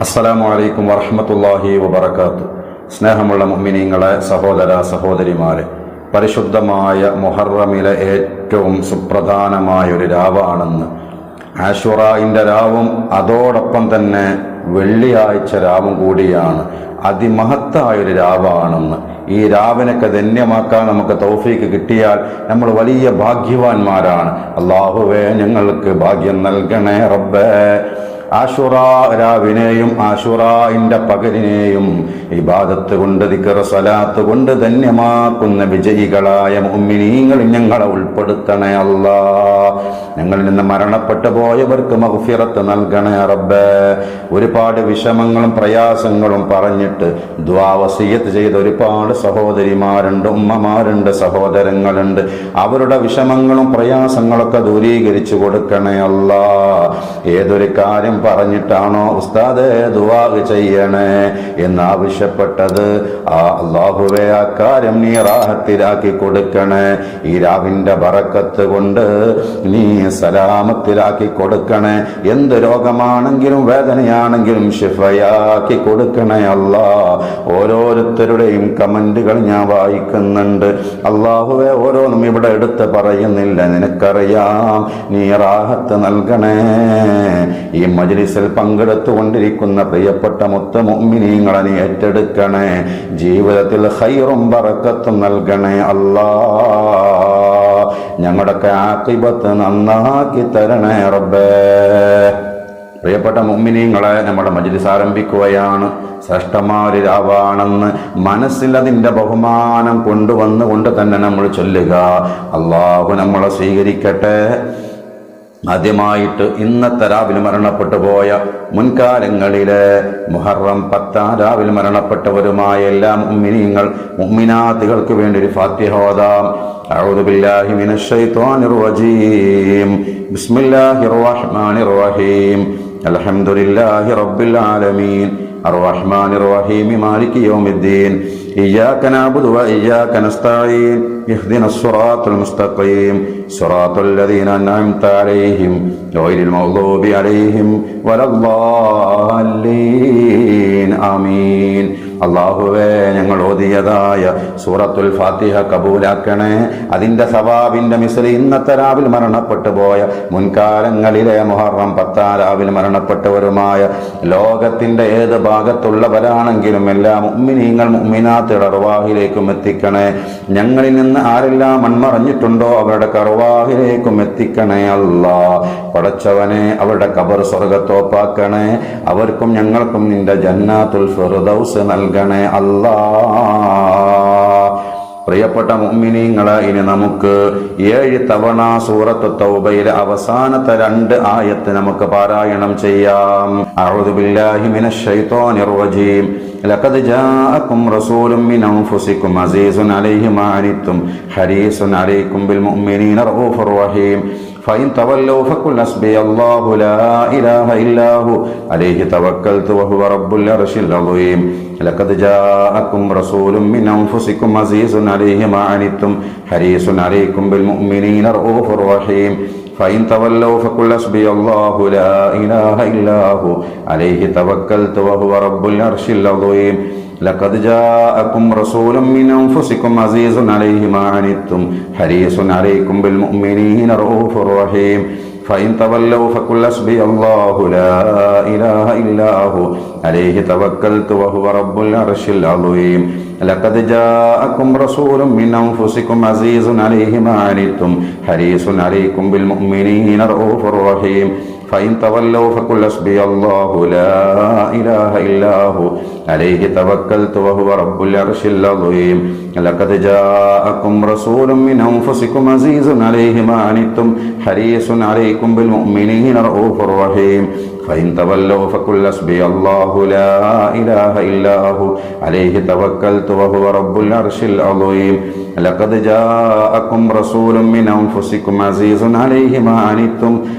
അസ്സലാമു അലൈക്കും വറഹ്മത്തുള്ളാഹി വബറകാതുഹു. സ്നേഹമുള്ള മുഅ്മിനീങ്ങളെ, സഹോദര സഹോദരിമാരെ, പരിശുദ്ധമായ മുഹറമിലെ ഏറ്റവും സുപ്രധാനമായ ഒരു രാവാണെന്ന്. ആശുറായിൻ്റെ രാവും അതോടൊപ്പം തന്നെ വെള്ളിയാഴ്ച രാവും കൂടിയാണ്. അതിമഹത്തായൊരു രാവാണെന്ന്. ഈ രാവിനൊക്കെ ധന്യമാക്കാൻ നമുക്ക് തൗഫീക്ക് കിട്ടിയാൽ നമ്മൾ വലിയ ഭാഗ്യവാന്മാരാണ്. അല്ലാഹുവേ, ഞങ്ങൾക്ക് ഭാഗ്യം നൽകണേ റബ്ബേ. ആശുറാ രാവിനെയും ആശുറായിൻ്റെ പകലിനെയും ഇബാദത്ത് കൊണ്ട്, ദിക്ർ, സ്വലാത്ത് കൊണ്ട് ധന്യമാക്കുന്ന വിജയികളായ മുഅ്മിനീങ്ങളിൽ ഞങ്ങളെ ഉൾപ്പെടുത്തണേ അല്ലാ. ഞങ്ങളിൽ നിന്ന് മരണപ്പെട്ടു പോയവർക്ക് മഗ്ഫിറത്ത് നൽകണേ റബ്ബേ. ഒരുപാട് വിഷമങ്ങളും പ്രയാസങ്ങളും പറഞ്ഞിട്ട് ദുആ വസിയത്ത് ചെയ്ത ഒരുപാട് സഹോദരിമാരുണ്ട്, ഉമ്മമാരുണ്ട്, സഹോദരങ്ങളുണ്ട്. അവരുടെ വിഷമങ്ങളും പ്രയാസങ്ങളൊക്കെ ദൂരീകരിച്ചു കൊടുക്കണേ അല്ലാ. ഏതൊരു കാര്യം പറഞ്ഞിട്ടാണോ ഉസ്താദേ ദുആ ചെയ്യണേ എന്നാവശ്യപ്പെട്ടത്, അല്ലാഹുവേ ആ കാര്യം നീ റാഹത്തിലാക്കി കൊടുക്കണേ. ഈ രാവിന്റെ ബറക്കത്ത് കൊണ്ട് നീ സലാമത്തിലാക്കി കൊടുക്കണേ. എന്ത് രോഗമാണെങ്കിലും വേദനയാണെങ്കിലും ശിഫയാക്കി കൊടുക്കണേ അല്ലാ. ഓരോരുത്തരുടെയും കമന്റുകൾ ഞാൻ വായിക്കുന്നുണ്ട്. അല്ലാഹുവേ, ഓരോന്നും ഇവിടെ എടുത്ത് പറയുന്നില്ല, നിനക്കറിയാം. നീ റാഹത്ത് നൽകണേ. ഈ മജ്ലിസിൽ പങ്കെടുത്തുകൊണ്ടിരിക്കുന്ന പ്രിയപ്പെട്ട മുത്ത് മുഅ്മിനീങ്ങളെ നീ ഏറ്റെടുക്കണേ. ജീവിതത്തിൽ ഖൈറും ബറക്കത്തും നൽകണേ അല്ലാ. ഞങ്ങളുടെയൊക്കെ ആഖിബത്ത് നന്നാക്കി തരണേ റബ്ബേ. പ്രിയപ്പെട്ട മുഅ്മിനീങ്ങളെ, നമ്മുടെ മജ്ലിസ് ആരംഭിക്കുകയാണ്. ശ്രേഷ്ഠമായൊരു രാവാണെന്ന് മനസ്സിൽ അതിൻ്റെ ബഹുമാനം കൊണ്ടുവന്നുകൊണ്ട് തന്നെ നമ്മൾ ചൊല്ലുക. അല്ലാഹു നമ്മളെ സ്വീകരിക്കട്ടെ. ആദ്യമായിട്ട് ഇന്നത്തെ രാവിൽ മരണപ്പെട്ടു പോയ, മുൻകാലങ്ങളിലെ മുഹറം 10 രാവിൽ മരണപ്പെട്ടവരുമായ എല്ലാ മുഅ്മിനീങ്ങൾ മുഅ്മിനാത്തുകൾക്ക് വേണ്ടി ഒരു ഫാത്തിഹ ഓതാം. അഊദു ബില്ലാഹി മിനശ് ശൈത്വാനിർ റജീം. ബിസ്മില്ലാഹിർ റഹ്മാനിർ റഹീം. അൽഹംദുലില്ലാഹി റബ്ബിൽ ആലമീൻ. അർറഹ്മാനിർ റഹീം. മാലികി യൗമിദ്ദീൻ. ഇയ്യാക നഅ്ബുദു വ ഇയ്യാക നസ്തഈൻ. ഇഹ്ദിനസ് സിറാത്തൽ മുസ്തഖീം. സിറാത്തൽ ലദീന അൻഅംത അലൈഹിം ഗൈറിൽ മഗ്ദൂബി അലൈഹിം വലദ്ദാല്ലീൻ. ആമീൻ. അല്ലാഹുവേ, ഞങ്ങൾ ഓതിയതായ സൂറത്തുൽ ഫാത്തിഹ കബൂലാക്കണേ. അതിൻ്റെ സവാബിൻ്റെ മിസ്ലി ഇന്നത്തെ രാവിൽ മരണപ്പെട്ടു പോയ, മുൻകാലങ്ങളിലെ മുഹറം 10 രാവിൽ മരണപ്പെട്ടവരുമായ ലോകത്തിൻ്റെ ഏത് ഭാഗത്തുള്ളവരാണെങ്കിലും എല്ലാ മുഅ്മിനീങ്ങൾ മുഅ്മിനാത്തുകളുടെ അർവാഹിലേക്കും എത്തിക്കണേ. ഞങ്ങളിൽ നിന്ന് ആരെല്ലാം മൺമറഞ്ഞിട്ടുണ്ടോ അവരുടെ അർവാഹിലേക്കും എത്തിക്കണേ അല്ലാ. പടച്ചവനെ, അവരുടെ ഖബർ സ്വർഗ്ഗത്തോപ്പാക്കണേ. അവർക്കും ഞങ്ങൾക്കും നിന്റെ ജന്നാത്തുൽ ഫിർദൗസ് നൽകണേ അല്ലാ. പ്രിയപ്പെട്ട മുഅ്മിനീങ്ങളെ, ഇനി നമുക്ക് 7 തവണ സൂറത്ത് തൗബയിലെ അവസാനത്തെ 2 ആയത്ത് നമുക്ക് പാരായണം ചെയ്യാം. അഊദു ബില്ലാഹി മിനശ് ശൈത്വാനിർ റജീം. ലഖദ് ജാഅകും റസൂലുൻ മിൻ അൻഫുസികും അസീസുൻ അലൈഹി മാ അനിത്തും ഹരീസുൻ അലൈക്കും ബിൽ മുഅ്മിനീന റഊഫുർ റഹീം. فإن تولوا فقل حسبي الله لا إله إلا هو عليه توكلت وهو رب العرش العظيم. لقد جاءكم رسول من أنفسكم عزيز عليه ما عنتم حريص عليكم بالمؤمنين رؤوف رحيم. فإن تولوا فقل حسبي الله لا إله إلا هو عليه توكلت وهو رب العرش العظيم. لقد جاءكم رسول من أنفسكم عزيز عليه ما عنتم حريص عليكم بالمؤمنين رؤوف رحيم. فإن تولوا فقل حسبي الله لا إله إلا هو عليه توكلت وهو رب العرش العظيم. لقد جاءكم رسول من أنفسكم عزيز عليه ما عنتم حريص عليكم بالمؤمنين رؤوف رحيم. فإن تولوا فقل حسبي الله لا إله إلا هو عليه توكلت وهو رب العرش العظيم. لقد جاءكم رسول من أنفسكم عزيز عليه ما عنتم حريص عليكم بالمؤمنين رؤوف رحيم. فإن تولوا فقل حسبي الله لا إله إلا هو عليه توكلت وهو رب العرش العظيم. لقد جاءكم رسول من أنفسكم عزيز عليه ما عنتم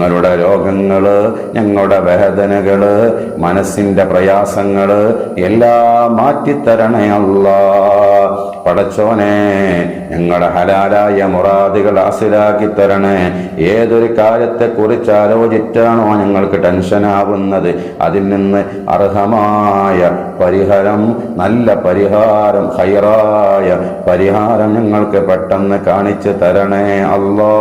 ഞങ്ങളുടെ രോഗങ്ങള്, ഞങ്ങളുടെ വേദനകള്, മനസ്സിന്റെ പ്രയാസങ്ങള് എല്ലാം മാറ്റിത്തരണേ അല്ലാ. പടച്ചോനെ, ഞങ്ങളുടെ ഹലാലായ മുറാദുകൾ ഹാസിലാക്കി തരണേ. ഏതൊരു കാര്യത്തെ കുറിച്ച് ആലോചിച്ചാണോ ഞങ്ങൾക്ക് ടെൻഷനാവുന്നത്, അതിൽ നിന്ന് അർഹമായ പരിഹാരം, നല്ല പരിഹാരം, ഖൈറായ പരിഹാരം ഞങ്ങൾക്ക് പെട്ടെന്ന് കാണിച്ചു തരണേ അല്ലാ.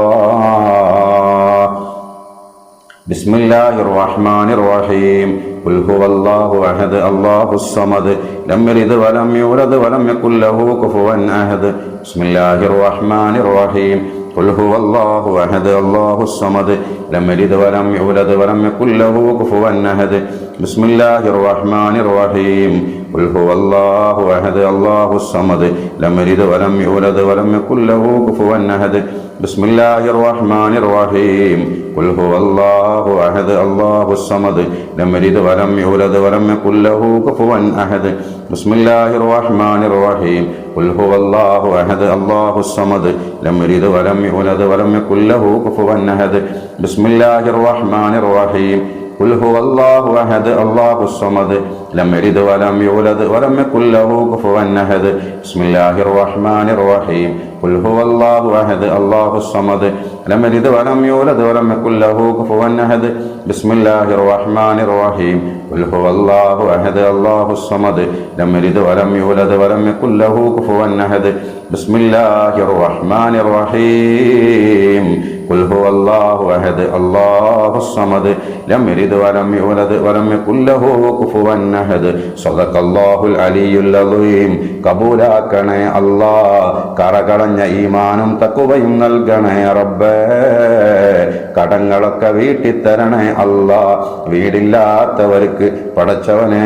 ബിസ്മില്ലാഹിർ റഹ്മാനിർ റഹീം. ഖുൽ ഹുവല്ലാഹു അഹദ് അല്ലാഹുസ് സമദ് ലം യലിദ് വലം യൂലദ് വലം യകുൽ ലഹു കുഫുവൻ അഹദ്. ബിസ്മില്ലാഹിർ റഹ്മാനിർ റഹീം. ഖുൽ ഹുവല്ലാഹു അഹദ് അല്ലാഹുസ് സമദ് ലം യലിദ് വലം യൂലദ് വലം യകുൽ ലഹു കുഫുവൻ അഹദ്. ബിസ്മില്ലാഹിർ റഹ്മാനിർ റഹീം. ഖുൽ ഹുവല്ലാഹു അഹദ് അല്ലാഹുസ് സമദ് ലം യലിദ് വലം യൂലദ് വലം യകുൽ ലഹു കുഫുവൻ അഹദ്. ബിസ്മില്ലാഹിർ റഹ്മാനിർ റഹീം. ഖുൽ ഹുവല്ലാഹു അഹദ് അല്ലാഹുസ് സമദ് ലം യലിദ് വലം യൂലദ് വലം യകുൽ ലഹു കുഫുവൻ അഹദ്. ബിസ്മില്ലാഹിർ റഹ്മാനിർ റഹീം. ഖുൽ ഹുവല്ലാഹു അഹദ് അല്ലാഹുസ് സമദ് ലം യലിദ് വലം യൂലദ് വലം യകുൽ ലഹു കുഫുവൻ അഹദ്. ബിസ്മില്ലാഹിർ റഹ്മാനിർ റഹീം. ഖുൽ ഹുവല്ലാഹു അഹദ് അല്ലാഹുസ് സമദ് ലം യലിദ് വലം യൂലദ് വലം യകുൽ ലഹു കുഫുവൻ അഹദ്. ബിസ്മില്ലാഹിർ റഹ്മാനിർ റഹീം. ഖുൽ ഹുവല്ലാഹു അഹദ് അല്ലാഹുസ് സമദ് ലം യലിദ് വലം യൂലദ് വലം യകുൽ ലഹു കുഫുവൻ അഹദ്. ബിസ്മില്ലാഹിർ റഹ്മാനിർ റഹീം. ഖുൽ ഹുവല്ലാഹു അഹദ് അല്ലാഹുസ് സമദ് ലം യലിദ് വലം യൂലദ് വലം യകുൽ ലഹു കുഫുവൻ അഹദ്. ബിസ്മില്ലാഹിർ റഹ്മാനിർ റഹീം. ഖുൽ ഹുവല്ലാഹു അഹദ് അല്ലാഹുസ് സമദ് ലം യലിദ് വലം യൂലദ് വലം യകുൽ ലഹു കുഫുവൻ അഹദ്. സദഖല്ലാഹുൽ അലിയ്യുൽ അളീം. കബൂലാക്കണേ അല്ലാ. കറകളഞ്ഞ ഈമാനും തഖ്വയും നൽകണേ റബ്ബേ. കടങ്ങളൊക്കെ വീട്ടിത്തരണേ അല്ലാ. വീടില്ലാത്തവർക്ക് പടച്ചവനെ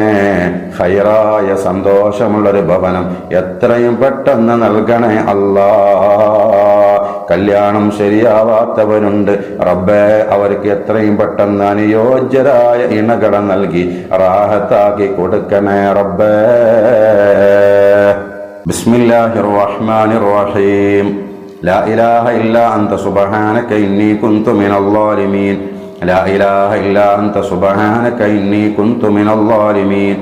ഖൈറായ സന്തോഷമുള്ളൊരു ഭവനം എത്രയും പെട്ടെന്ന് നൽകണേ അല്ലാ. കല്യാണം ശരിയാവാത്തവരുണ്ട് റബ്ബേ, അവർക്ക് എത്രയും പെട്ടെന്ന് അനുയോജ്യരായ ഇണകളെ നൽകി റാഹത്താക്കി കൊടുക്കണേ റബ്ബേ. ബിസ്മില്ലാഹിർ റഹ്മാനിർ റഹീം. ലാ ഇലാഹ ഇല്ലാ അൻത സുബ്ഹാനക ഇന്നി കുന്തു മിനൽ ളാലിമീൻ. ലാ ഇലാഹ ഇല്ലാ അൻത സുബ്ഹാനക ഇന്നി കുന്തു മിനൽ ളാലിമീൻ.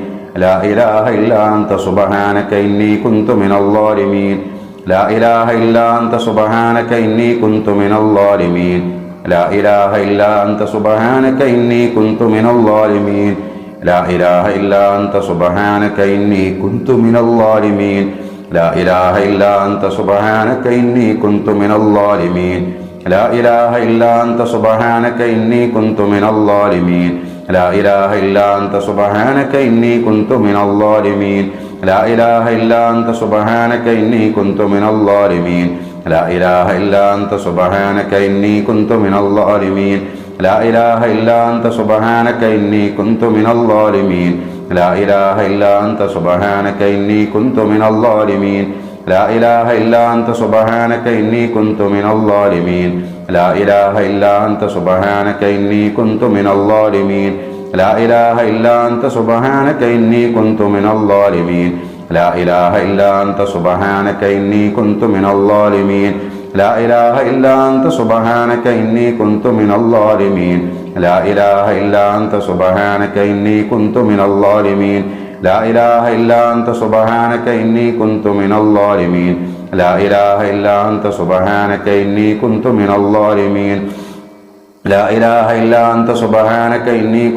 ലാ ഇലാഹ ഇല്ലാ അൻത സുബ്ഹാനക ഇന്നി കുന്തു മിനൽ ളാലിമീൻ. لا إله إلا أنت سبحانك إني كنت من الظالمين. لا إله إلا أنت سبحانك إني كنت من الظالمين. لا إله إلا أنت سبحانك إني كنت من الظالمين. لا إله إلا أنت سبحانك إني كنت من الظالمين. لا إله إلا أنت سبحانك إني كنت من الظالمين. لا إله إلا أنت سبحانك إني كنت من الظالمين. لا إله إلا أنت سبحانك إني كنت من الظالمين. لا إله إلا أنت سبحانك إني كنت من الظالمين. لا إله إلا أنت سبحانك إني كنت من الظالمين. لا إله إلا أنت سبحانك إني كنت من الظالمين. لا إله إلا أنت سبحانك إني كنت من الظالمين. لا إله إلا أنت سبحانك إني كنت من الظالمين. لا إله إلا أنت سبحانك إني كنت من الظالمين. لا إله إلا أنت سبحانك إني كنت من الظالمين. لا إله إلا أنت سبحانك إني كنت من الظالمين. لا إله إلا أنت سبحانك إني كنت من الظالمين. لا إله إلا أنت سبحانك إني كنت من الظالمين. لا إله إلا أنت سبحانك إني كنت من الظالمين. لا إله إلا أنت سبحانك إني كنت من الظالمين. لا إله إلا أنت سبحانك إني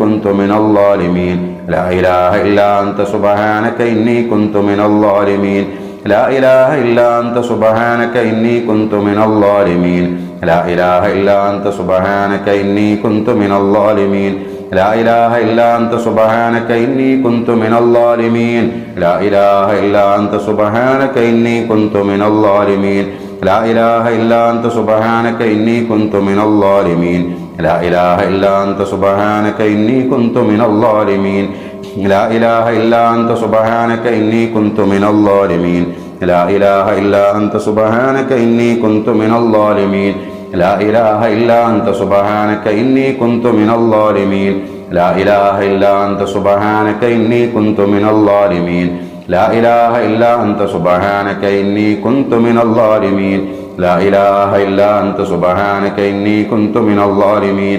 كنت من الظالمين. لا إله إلا أنت سبحانك إني كنت من الظالمين. لا إله إلا أنت سبحانك إني كنت من الظالمين. لا إله إلا أنت سبحانك إني كنت من الظالمين. لا إله إلا أنت سبحانك إني كنت من الظالمين. لا إله إلا أنت سبحانك إني كنت من الظالمين. لا إله إلا أنت سبحانك إني كنت من الظالمين. لا إله إلا أنت سبحانك إني كنت من الظالمين. لا إله إلا أنت سبحانك إني كنت من الظالمين. لا إله إلا أنت سبحانك إني كنت من الظالمين. لا إله إلا أنت سبحانك إني كنت من الظالمين. لا إله إلا أنت سبحانك إني كنت من الظالمين. لا إله إلا أنت سبحانك إني كنت من الظالمين.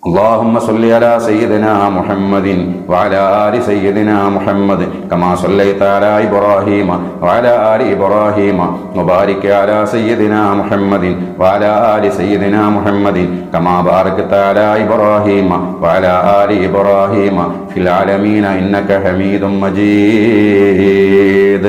اللهم صل على سيدنا محمد وعلى آل سيدنا محمد كما صليت على إبراهيم وعلى آل إبراهيم وبارك على سيدنا محمد وعلى آل سيدنا محمد كما باركت على إبراهيم وعلى آل إبراهيم في العالمين إنك حميد مجيد.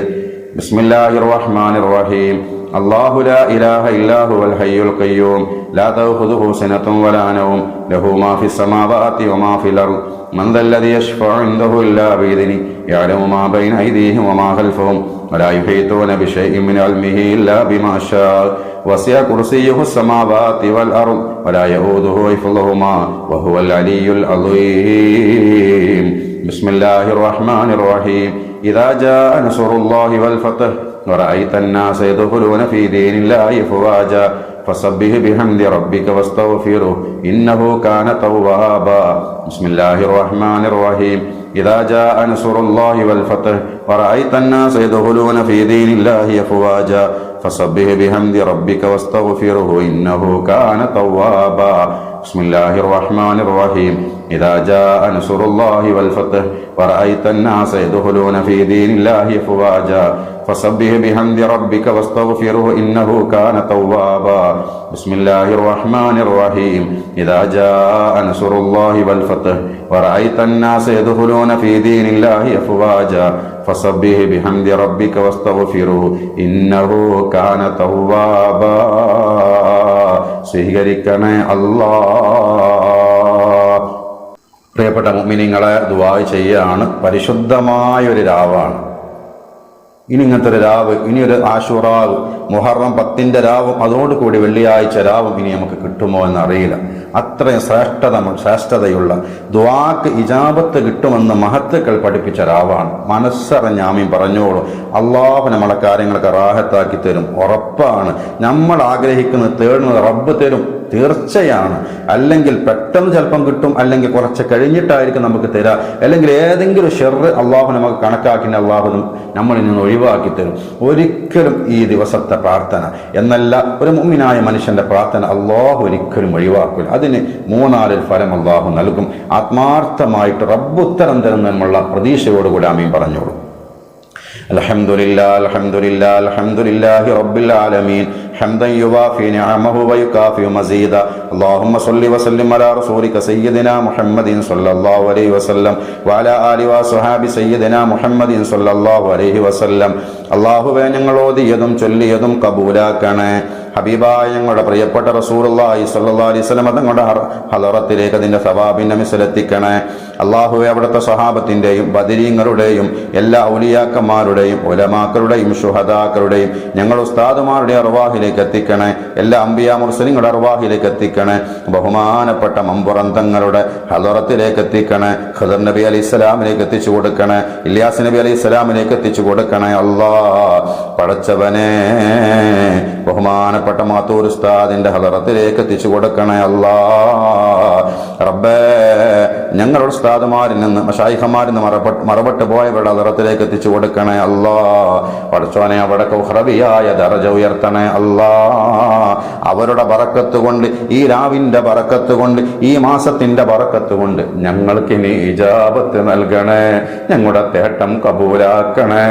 بسم الله الرحمن الرحيم. الله لا إله إلا هو الحي القيوم لا تأخذه سنة ولا نوم له ما في السماوات وما في الأرض من ذا الذي يشفع عنده إلا بإذنه يعلم ما بين أيديهم وما خلفهم ولا يحيطون بشيء من علمه إلا بما شاء وسع كرسيه السماوات والأرض ولا يؤوده حفظهما وهو العلي العظيم. بسم الله الرحمن الرحيم. إذا جاء نصر الله والفتح ورأيت الناس يدخلون في دين الله أفواجا فسبح بحمد ربك واستغفره إنه كان توابا. بسم الله الرحمن الرحيم. إذا جاء نصر الله والفتح ورأيت الناس يدخلون في دين الله أفواجا فسبح بحمد ربك واستغفره إنه كان توابا. بسم الله الرحمن الرحيم. إذا جاء نصر الله والفتح ورأيت الناس يدخلون في دين الله أفواجا فسبح بحمد ربك واستغفره إنه كان توابا. بسم الله الرحمن الرحيم. إذا جاء نصر الله والفتح ورأيت الناس يدخلون في دين الله أفواجا فسبح بحمد ربك واستغفره إنه كان توابا. സ്വീകരിക്കണേ അല്ലാഹ്. പ്രിയപ്പെട്ട മുഅ്മിനീങ്ങളെ, ദുആ ചെയ്യാണ്. പരിശുദ്ധമായൊരു രാവാണ്. ഇനി ഇങ്ങനത്തെ ഒരു രാവ്, ഇനിയൊരു ആശുറാവ്, മുഹറം 10 രാവും അതോടുകൂടി വെള്ളിയാഴ്ച രാവും ഇനി നമുക്ക് കിട്ടുമോ എന്നറിയില്ല. അത്രയും ശ്രേഷ്ഠതയുള്ള ദുആക്ക് ഇജാബത്ത് കിട്ടുമെന്ന് മഹത്തുക്കൾ പഠിപ്പിച്ച രാവാണ്. മനസ്സറിഞ്ഞ് ആമീൻ പറഞ്ഞോളൂ. അള്ളാഹു നമ്മളെ കാര്യങ്ങളൊക്കെ റാഹത്താക്കി തരും, ഉറപ്പാണ്. നമ്മൾ ആഗ്രഹിക്കുന്നത് തേടുന്നത് റബ്ബ് തരും, തീർച്ചയാണ്. അല്ലെങ്കിൽ പെട്ടെന്ന് ചിലപ്പം കിട്ടും, അല്ലെങ്കിൽ കുറച്ച് കഴിഞ്ഞിട്ടായിരിക്കും നമുക്ക് തരാം, അല്ലെങ്കിൽ ഏതെങ്കിലും ഷെറ് അള്ളാഹു നമുക്ക് കണക്കാക്കിന് അള്ളാഹു നമ്മളിൽ നിന്ന് ഒഴിവാക്കി തരും. ഒരിക്കലും ഈ ദിവസത്തെ പ്രാർത്ഥന എന്നല്ല, ഒരു മുഅ്മിനായ മനുഷ്യന്റെ പ്രാർത്ഥന അള്ളാഹു ഒരിക്കലും ഒഴിവാക്കില്ല. അതിന് 3-4 ഫലം അള്ളാഹു നൽകും. ആത്മാർത്ഥമായിട്ട് റബ്ബ് ഉത്തരം തരുമെന്നുള്ള പ്രതീക്ഷയോടുകൂടി ആമീൻ പറഞ്ഞോളൂ. അൽഹംദുലില്ലാഹി റബ്ബിൽ ആലമീൻ حمدا يوافي نعمه ويكافئ مزيدا. اللهم صل وسلم على رسولك سيدنا محمد صلى الله عليه وسلم وعلى آله وصحابه سيدنا محمد صلى الله عليه وسلم. അല്ലാഹുവേ, ഞങ്ങൾ ഓതിയതും ചൊല്ലിയതും കബൂലാക്കണേ. ഹബീബായ ഞങ്ങളുടെ പ്രിയപ്പെട്ട റസൂലുള്ളാഹി സ്വല്ലല്ലാഹു അലൈഹി വസല്ലം തങ്ങളുടെ ഹളറത്തിലേക്ക് അതിന്റെ സവാബിനെ മിസലെത്തിക്കണേ. അല്ലാഹുവേ, അവിടുത്തെ സ്വഹാബത്തിന്റെയും ബദരീങ്ങളുടെയും എല്ലാ ഔലിയാക്കന്മാരുടെയും ഉലമാക്കളുടെയും ശുഹദാക്കളുടെയും ഞങ്ങൾ ഉസ്താദുമാരുടെ അർവാഹിലേക്ക് എത്തിക്കണേ. എല്ലാ അംബിയാ മുർസലിങ്ങളുടെ അർവാഹിലേക്ക് എത്തിക്കണേ. ബഹുമാനപ്പെട്ട മമ്പുറന്തങ്ങളുടെ ഹളറത്തിലേക്ക് എത്തിക്കണേ. ഖദർ നബി അലൈഹിസ്സലാമിലേക്ക് എത്തിച്ചു കൊടുക്കണേ. ഇല്യാസ് നബി അലൈഹിസ്സലാമിലേക്ക് എത്തിച്ചു കൊടുക്കണേ. അല്ലാഹ് പടച്ചവനെ, ബഹുമാനപ്പെട്ട മാത്തൂർ ഉസ്താദിന്റെ ഹളറത്തിലേക്ക് എത്തിച്ചു കൊടുക്കണേ. അല്ലാഹ് റബ്ബേ, ഞങ്ങളുടെ ഉസ്താദുമാരിൽ നിന്ന് മശായിഖമാരിൽ നിന്ന് മറപെട്ട് പോയവരുടെ ഹളറത്തിലേക്ക് എത്തിച്ചു കൊടുക്കണേ. അല്ലാഹ് പടച്ചവനെ, അവിടെ ഉഖ്റവിയായ ദറജ ഉയർത്തണേ. അല്ലാഹ് അവരുടെ ബറക്കത്ത് കൊണ്ട്, ഈ രാവിന്റെ ബറക്കത്ത് കൊണ്ട്, ഈ മാസത്തിന്റെ ബറക്കത്ത് കൊണ്ട് ഞങ്ങൾക്ക് ഇനി ഇജാബത്ത് നൽകണേ. ഞങ്ങളുടെ തേട്ടം കബൂലാക്കണേ.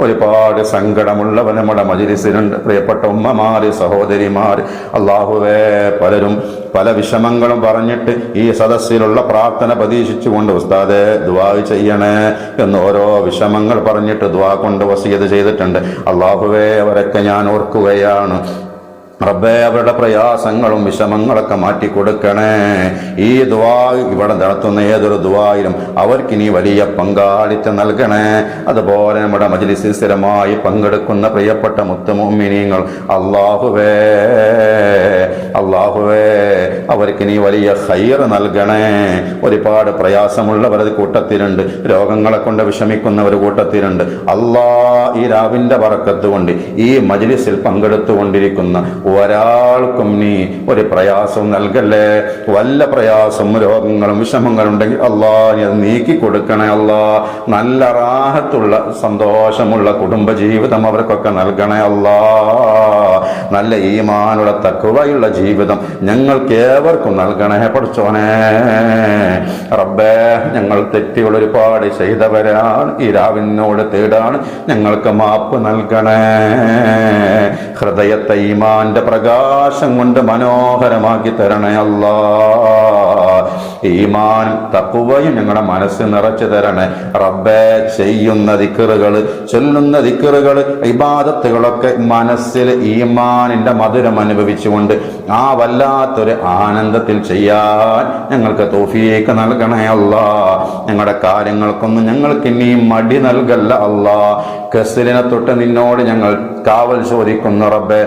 ഒരുപാട് സങ്കടമുള്ളവർ നമ്മുടെ മജ്‌ലിസിലുണ്ട്. പ്രിയപ്പെട്ട ഉമ്മമാര്, സഹോദരിമാര്, അല്ലാഹുവേ, പലരും പല വിഷമങ്ങളും പറഞ്ഞിട്ട് ഈ സദസ്സിലുള്ള പ്രാർത്ഥന പ്രതീക്ഷിച്ചുകൊണ്ട് ഉസ്താദേ ദുആ ചെയ്യണേ എന്ന് ഓരോ വിഷമങ്ങൾ പറഞ്ഞിട്ട് ദുആ കൊണ്ട് വസിയത്ത് ചെയ്തിട്ടുണ്ട്. അല്ലാഹുവേ, അവരൊക്കെ ഞാൻ ഓർക്കുകയാണ്. റബ്ബേ, അവരുടെ പ്രയാസങ്ങളും വിഷമങ്ങളൊക്കെ മാറ്റിക്കൊടുക്കണേ. ഈ ദുആ ഇവിടെ നടത്തുന്ന ഏതൊരു ദുആയിലും അവർക്കിനി വലിയ പങ്കാളിത്തം നൽകണേ. അതുപോലെ നമ്മുടെ മജ്‌ലിസിൽ സ്ഥിരമായി പങ്കെടുക്കുന്ന പ്രിയപ്പെട്ട മുത്തുമുഅ്മിനീങ്ങൾ, അല്ലാഹുവേ അവർക്കിനി വലിയ ഖൈർ നൽകണേ. ഒരുപാട് പ്രയാസമുള്ളവർ കൂട്ടത്തിലുണ്ട്, രോഗങ്ങളെ കൊണ്ട് വിഷമിക്കുന്നവർ കൂട്ടത്തിലുണ്ട്. ഈ രാവിന്റെ ബറക്കത്ത് കൊണ്ട് ഈ മജ്‌ലിസിൽ പങ്കെടുത്തുകൊണ്ടിരിക്കുന്ന ഒരാൾക്കും നീ ഒരു പ്രയാസവും നൽകല്ലേ. വല്ല പ്രയാസവും രോഗങ്ങളും വിഷമങ്ങളും ഉണ്ടെങ്കിൽ അല്ലാ നീ അത് നീക്കി കൊടുക്കണേ അല്ലാ. നല്ല റാഹത്തുള്ള സന്തോഷമുള്ള കുടുംബജീവിതം അവർക്കൊക്കെ നൽകണേ അല്ലാ. നല്ല ഈമാനുള്ള തഖ്വയുള്ള ജീവിതം ഞങ്ങൾക്ക് ഏവർക്കും നൽകണേ പഠിച്ചോനെ. റബ്ബേ, ഞങ്ങൾ തെറ്റുകൾ ഒരുപാട് ചെയ്തവരാണ്. ഈ രാവിനോട് തേടാണ്, ഞങ്ങൾക്ക് മാപ്പ് നൽകണേ. ഹൃദയത്തെ ഈമാന്റെ പ്രകാശം കൊണ്ട് മനോഹരമാക്കി തരണേ അല്ലാ. ഈമാനും തഖ്വയും ഞങ്ങളുടെ മനസ്സ് നിറച്ചു തരണേ റബ്ബേ. ചെയ്യുന്ന ദിക്റുകൾ, ചൊല്ലുന്ന ദിക്റുകൾ, ഇബാദത്തുകളൊക്കെ മനസ്സിൽ ഈമാനിന്റെ മധുരം അനുഭവിച്ചുകൊണ്ട് ആ വല്ലാത്തൊരു ആനന്ദത്തിൽ ചെയ്യാൻ ഞങ്ങൾക്ക് തൗഫീഖ് നൽകണേ അല്ലാ. ഞങ്ങളുടെ കാര്യങ്ങൾക്കൊന്നും ഞങ്ങൾക്ക് ഇനിയും മടി നൽകല്ല അല്ലാ. കസ്ലിനെ തൊട്ട് നിന്നോട് ഞങ്ങൾ കാവൽ ചോദിക്കുന്നു റബ്ബേ.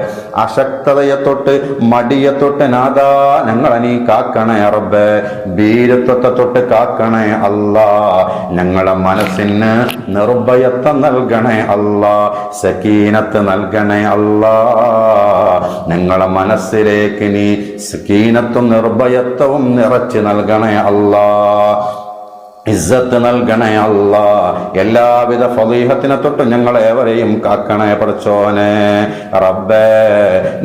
അശക്തതയെ തൊട്ട് മടിയെ തൊട്ട് നാദാ ഞങ്ങളെ നീ കാക്കണേ റബ്ബേ. വീരത്വത്തെ തൊട്ട് കാക്കണേ അല്ലാ. ഞങ്ങളെ മനസ്സിന് നിർഭയത്വം നൽകണേ അല്ലാ. സക്കീനത്ത് നൽകണേ അല്ലാ. ഞങ്ങളെ മനസ്സിലേക്ക് നീ സക്കീനത്തും നിർഭയത്വവും നിറച്ച് നൽകണേ അല്ലാ. ഇസ്സത്ത് നൽകണേ അല്ലാ. എല്ലാവിധ ഫളീഹത്തിനെ തൊട്ട് ഞങ്ങളേവരെയും കാക്കണേ പഠിച്ചോനെ റബ്ബേ.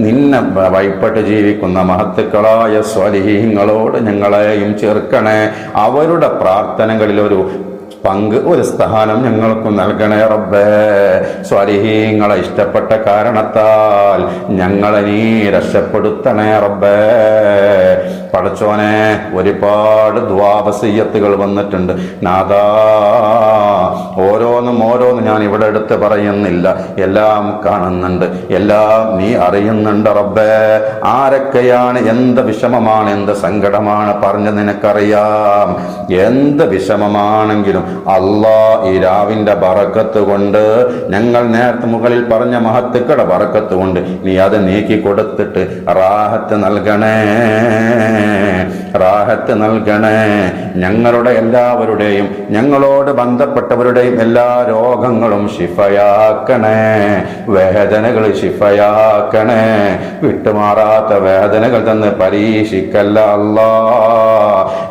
നിന്നെ വഴിപ്പെട്ട് ജീവിക്കുന്ന മഹത്തുക്കളായ സ്വാലിഹീങ്ങളോട് ഞങ്ങളെയും ചേർക്കണേ. അവരുടെ പ്രാർത്ഥനകളിൽ ഒരു പങ്ക്, ഒരു സ്ഥാനം ഞങ്ങൾക്കും നൽകണേ റബ്ബേ. സ്വാലിഹീങ്ങളെ ഇഷ്ടപ്പെട്ട കാരണത്താൽ ഞങ്ങളെ നീ രക്ഷപ്പെടുത്തണേ റബ്ബേ. പടച്ചോനെ, ഒരുപാട് ദ്വാവസീയത്തുകൾ വന്നിട്ടുണ്ട് നാദാ. ഓരോന്നും ഞാൻ ഇവിടെ എടുത്ത് പറയുന്നില്ല, എല്ലാം കാണുന്നുണ്ട്, എല്ലാം നീ അറിയുന്നുണ്ട് റബ്ബേ. ആരൊക്കെയാണ്, എന്ത് വിഷമമാണ്, എന്ത് സങ്കടമാണ് പറഞ്ഞ് നിനക്കറിയാം. എന്ത് വിഷമമാണെങ്കിലും അല്ലാ, ഈ രാവിന്റെ ബറക്കത്ത് കൊണ്ട്, ഞങ്ങൾ നേരത്തെ മുകളിൽ പറഞ്ഞ മഹത്തുക്കളുടെ ബറക്കത്ത് കൊണ്ട് നീ അത് നീക്കി കൊടുത്തിട്ട് റാഹത്ത് നൽകണേ, റാഹത്ത് നൽകണേ. ഞങ്ങളുടെ എല്ലാവരുടെയും ഞങ്ങളോട് ബന്ധപ്പെട്ടവരുടെയും എല്ലാ രോഗങ്ങളും ശിഫയാക്കണേ. വേദനകൾ ശിഫയാക്കണേ. വിട്ടുമാറാത്ത വേദനകൾ തന്ന് പരീക്ഷിക്കല്ല അല്ലാ.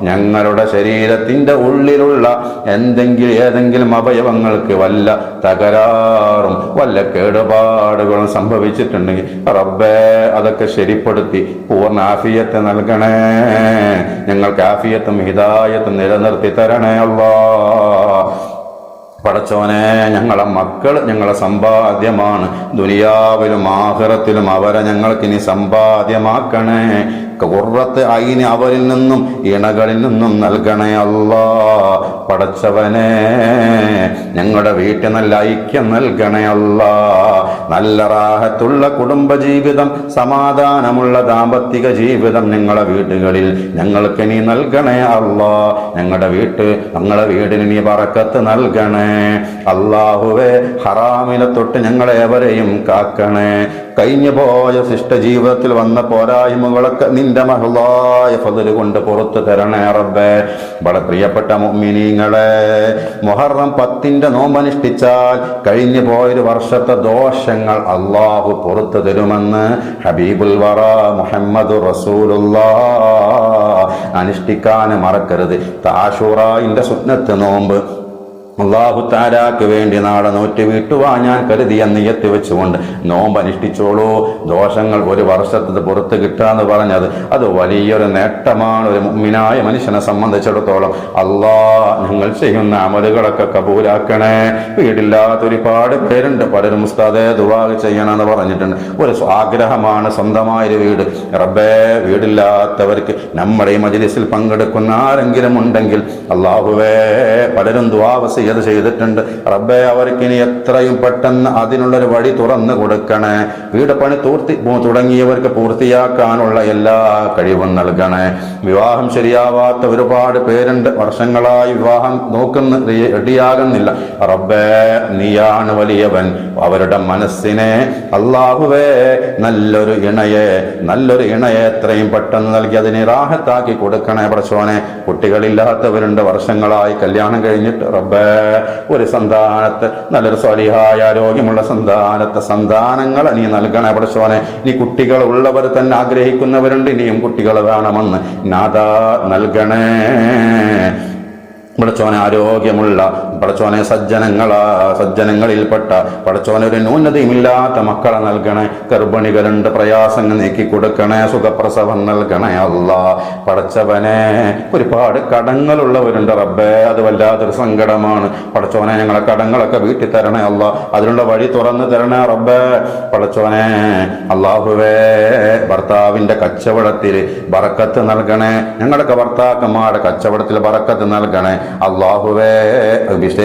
ഞങ്ങളുടെ ശരീരത്തിന്റെ ഉള്ളിലുള്ള ഏതെങ്കിലും അവയവങ്ങൾക്ക് വല്ല തകരാറും വല്ല കേടുപാടുകളും സംഭവിച്ചിട്ടുണ്ടെങ്കിൽ റബ്ബേ അതൊക്കെ ശരിപ്പെടുത്തി പൂർണ്ണ ആഫിയത്ത് നൽകണേ. ഞങ്ങൾക്ക് ആഫിയത്തും ഹിദായത്തും നിലനിർത്തി തരണേ അല്ലാ. പടച്ചോനെ, ഞങ്ങളെ മക്കൾ ഞങ്ങളെ സമ്പാദ്യമാണ്. ദുനിയാവിലും ആഖിറത്തിലും അവരെ ഞങ്ങൾക്കിനി സമ്പാദ്യമാക്കണേ. ഖുർറത്ത് ഐന് അവരിൽ നിന്നും ഇണകളിൽ നിന്നും നൽകണേ അല്ലാ. പടച്ചവനെ, ഞങ്ങളുടെ വീട്ടിൽ നല്ല ഐക്യം നൽകണേ അല്ലാ. നല്ല റാഹത്തുള്ള കുടുംബജീവിതം, സമാധാനമുള്ള ദാമ്പത്തിക ജീവിതം ഞങ്ങളുടെ വീടുകളിൽ ഞങ്ങൾക്ക് നീ നൽകണേ അല്ലാ. ഞങ്ങളുടെ വീടിന് നീ ബറക്കത്ത് നൽകണേ അല്ലാഹുവേ. ഹറാമിനെ തൊട്ട് ഞങ്ങളേവരെയും കാക്കണേ. കഴിഞ്ഞു പോയ ശിഷ്ടജീവിതത്തിൽ വന്ന പോരായ്മകളൊക്കെ നിന്റെ മഹ്ലായ ഫദ്ല് കൊണ്ട് പുറത്തു തരണേ റബ്ബേ. വളരെ പ്രിയപ്പെട്ട മുഅ്മിനീങ്ങളെ, മുഹറം 10 നോമ്പനുഷ്ഠിച്ചാൽ കഴിഞ്ഞു പോയൊരു വർഷത്തെ ദോഷങ്ങൾ അല്ലാഹു പുറത്തു തരുമെന്ന് ഹബീബുൽ വറ മുഹമ്മദുർ റസൂലുള്ളാഹ്. അനുഷ്ഠിക്കാൻ മറക്കരുത്. ആശൂറാന്റെ സുന്നത്ത് നോമ്പ് അല്ലാഹു തആലാക്ക് വേണ്ടി നാളെ നോറ്റ് വീട്ടുവാൻ ഞാൻ കരുതിയ നിയ്യത്ത് വെച്ചുകൊണ്ട് നോമ്പ് അനുഷ്ഠിച്ചോളൂ. ദോഷങ്ങൾ ഒരു വർഷത്തെ പുറത്ത് കിട്ടാന്ന് പറഞ്ഞത് അത് വലിയൊരു നേട്ടമാണ് ഒരു മുഅ്മിനായ മനുഷ്യനെ സംബന്ധിച്ചിടത്തോളം. ഞങ്ങൾ ചെയ്യുന്ന അമലുകളൊക്കെ കബൂലാക്കണേ. വീടില്ലാത്ത ഒരുപാട് പേരുണ്ട്. പലരും ഉസ്താദേ ദുആ ചെയ്യണമെന്ന് പറഞ്ഞിട്ടുണ്ട്. ഒരു ആഗ്രഹമാണ് സ്വന്തമായൊരു വീട്. റബ്ബേ, വീടില്ലാത്തവർക്ക് നമ്മുടെ ഈ മജ്ലിസിൽ പങ്കെടുക്കുന്ന ആരെങ്കിലും ഉണ്ടെങ്കിൽ അല്ലാഹുവേ, പലരും ദുആ ചെയ്തിട്ടുണ്ട്. റബ്ബേ, അവർക്ക് ഇനി എത്രയും പെട്ടെന്ന് അതിനുള്ളൊരു വഴി തുറന്നു കൊടുക്കണേ. വീട് പണി തുടങ്ങിയവർക്ക് പൂർത്തിയാക്കാനുള്ള എല്ലാ കഴിവും നൽകണേ. വിവാഹം ശരിയാവാത്ത ഒരുപാട് പേരുണ്ട്. വർഷങ്ങളായി വിവാഹം നോക്കുന്ന റെഡിയാകുന്നില്ല. റബ്ബേ, നീയാണ് വലിയവൻ. അവരുടെ മനസ്സിനെ അല്ലാഹുവേ നല്ലൊരു ഇണയെ എത്രയും പെട്ടെന്ന് നൽകി അതിനെ റാഹത്താക്കി കൊടുക്കണേ പടച്ചോനെ. കുട്ടികളില്ലാത്തവരുണ്ട്. വർഷങ്ങളായി കല്യാണം കഴിഞ്ഞിട്ട് റബ്ബേ ഒരു സന്താനത്തെ നല്ലൊരു സ്വലിഹായ ആരോഗ്യമുള്ള സന്താനങ്ങളെ നീ നൽകണേ പടച്ചോനെ. നീ കുട്ടികൾ ഉള്ളവർ തന്നെ ആഗ്രഹിക്കുന്നവരുണ്ട്, ഇനിയും കുട്ടികൾ വേണമെന്ന് നാദാ നൽകണേ പടച്ചോനെ. ആരോഗ്യമുള്ള പടച്ചോനെ സജ്ജനങ്ങളിൽപ്പെട്ട പടച്ചോനെ ഒരു ന്യൂനതയുമില്ലാത്ത മക്കളെ നൽകണേ. ഗർഭിണികളുണ്ട്, പ്രയാസങ്ങൾ നീക്കി കൊടുക്കണേ, സുഖപ്രസവം നൽകണേ അല്ലാ. പടച്ചവനെ ഒരുപാട് കടങ്ങളുള്ളവരുണ്ട് റബ്ബേ, അത് വല്ലാത്തൊരു സങ്കടമാണ് പടച്ചോനെ. ഞങ്ങളെ കടങ്ങളൊക്കെ വീട്ടി തരണേ അല്ലാ, അതിനുള്ള വഴി തുറന്നു തരണേ റബ്ബേ. പടച്ചോനെ അല്ലാഹുവേ, ഭർത്താവിന്റെ കച്ചവടത്തിൽ ബറക്കത്ത് നൽകണേ. ഞങ്ങളൊക്കെ ഭർത്താക്കന്മാരുടെ കച്ചവടത്തിൽ ബറക്കത്ത് നൽകണേ അല്ലാഹുവേ.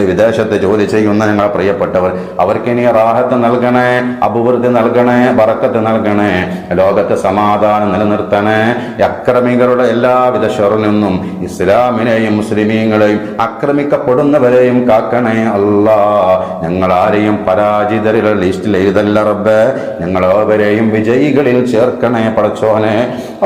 വിദേശത്ത് ജോലി ചെയ്യുന്ന ഞങ്ങളെ പ്രിയപ്പെട്ടവർ, അവർക്ക് ഇനി റാഹത്ത് നൽകണേ, അഭിവൃദ്ധി നൽകണേ, ബറക്കത്ത് നൽകണേ. ലോകത്ത് സമാധാനം നിലനിർത്തണേ. അക്രമികളുടെ എല്ലാവിധ ഷറിൽ നിന്നും ഇസ്ലാമിനെയും മുസ്ലിമീങ്ങളെയും ആക്രമിക്കപ്പെടുന്നവരെയും കാക്കണേ അല്ലാ. ഞങ്ങൾ ആരെയും പരാജിതരുടെ ലിസ്റ്റിൽ എഴുതല്ല റബ്ബേ, ഞങ്ങളോവരെയും വിജയികളിൽ ചേർക്കണേ പടച്ചോനെ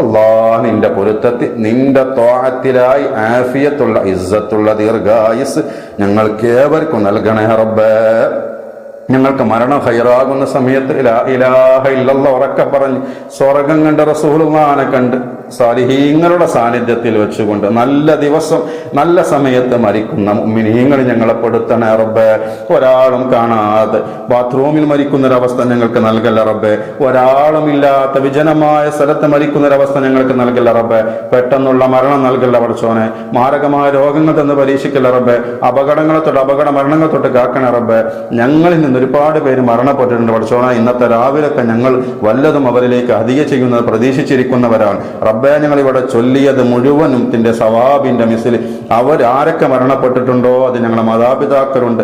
അല്ലാ. നിന്റെ പൊരുത്തത്തിൽ നിന്റെ ത്വാഅത്തിലായി ആഫിയത്തുള്ള ഇസ്സത്തുള്ള ദീർഘായുസ് ഞങ്ങൾക്ക് ഏവർക്കും നൽകണേ റബ്ബേ. ഞങ്ങൾക്ക് മരണം ഹൈറാകുന്ന സമയത്ത് ലാ ഇലാഹ ഇല്ലല്ലാഹ് ഉറക്കെ പറഞ്ഞ് സ്വർഗം കണ്ട റസൂലുള്ളാഹിനെ കണ്ട് സാലിഹീങ്ങളുടെ സാന്നിധ്യത്തിൽ വെച്ചുകൊണ്ട് നല്ല ദിവസം നല്ല സമയത്ത് മരിക്കുന്ന മുഅ്മിനീങ്ങൾ ഞങ്ങളെ പെടുത്തണേ റബ്ബേ. ഒരാളും കാണാതെ ബാത്റൂമിൽ മരിക്കുന്നൊരവസ്ഥ ഞങ്ങൾക്ക് നൽകല്ല റബ്ബേ. ഒരാളും ഇല്ലാത്ത വിജനമായ സ്ഥലത്ത് മരിക്കുന്നൊരവസ്ഥ ഞങ്ങൾക്ക് നൽകല്ല റബ്ബേ. പെട്ടെന്നുള്ള മരണം നൽകല്ല പടച്ചോനെ. മാരകമായ രോഗങ്ങൾ തന്ന് പരീക്ഷിക്കല്ല റബ്ബേ. അപകട മരണങ്ങൾ തൊട്ട് കാക്കണേ റബ്ബേ. ഞങ്ങളിൽ നിന്ന് ഒരുപാട് പേര് മരണപ്പെട്ടിട്ടുണ്ട് പടച്ചോനെ. ഇന്നത്തെ രാവിലൊക്കെ ഞങ്ങൾ വല്ലതും അവരിലേക്ക് ഹദിയ ചെയ്യുന്നത് പ്രതീക്ഷിച്ചിരിക്കുന്നവരാണ് റബ്ബേ. ഞങ്ങൾ ഇവിടെ ചൊല്ലിയത് മുഴുവനും തിന്റെ സവാബിന്റെ മിസിൽ അവരാരൊക്കെ മരണപ്പെട്ടിട്ടുണ്ടോ അത് ഞങ്ങളുടെ മാതാപിതാക്കളുണ്ട്,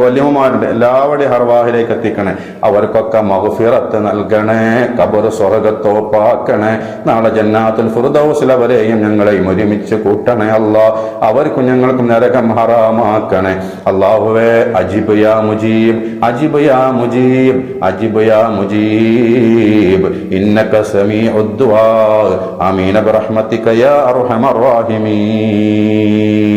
വല്യമ്മമാരുണ്ട്, എല്ലാവരുടെയും ഹർവാഹിലേക്ക് എത്തിക്കണേ. അവർക്കൊക്കെ മഗ്ഫിറത്ത് നൽകണേ, ഖബർ സ്വർഗ്ഗത്തോപ്പാക്കണേ. നാളെ ജന്നാത്തുൽ ഫിർദൗസിൽ അവരെയും ഞങ്ങളെയും ഒരുമിച്ച് കൂട്ടണേ അല്ലാ. അവർക്കും ഞങ്ങൾക്കും നരകം ഹറാമാക്കണേ അല്ലാഹുവേ. അജിബ് യാ മുജീബ്, അജിബ് യാ മുജീബ്, അജിബ് യാ മുജീബ്, ഇന്നക സമീഉദ് ദുആ. ആമീൻ برحمتك يا أرحم الراحمين.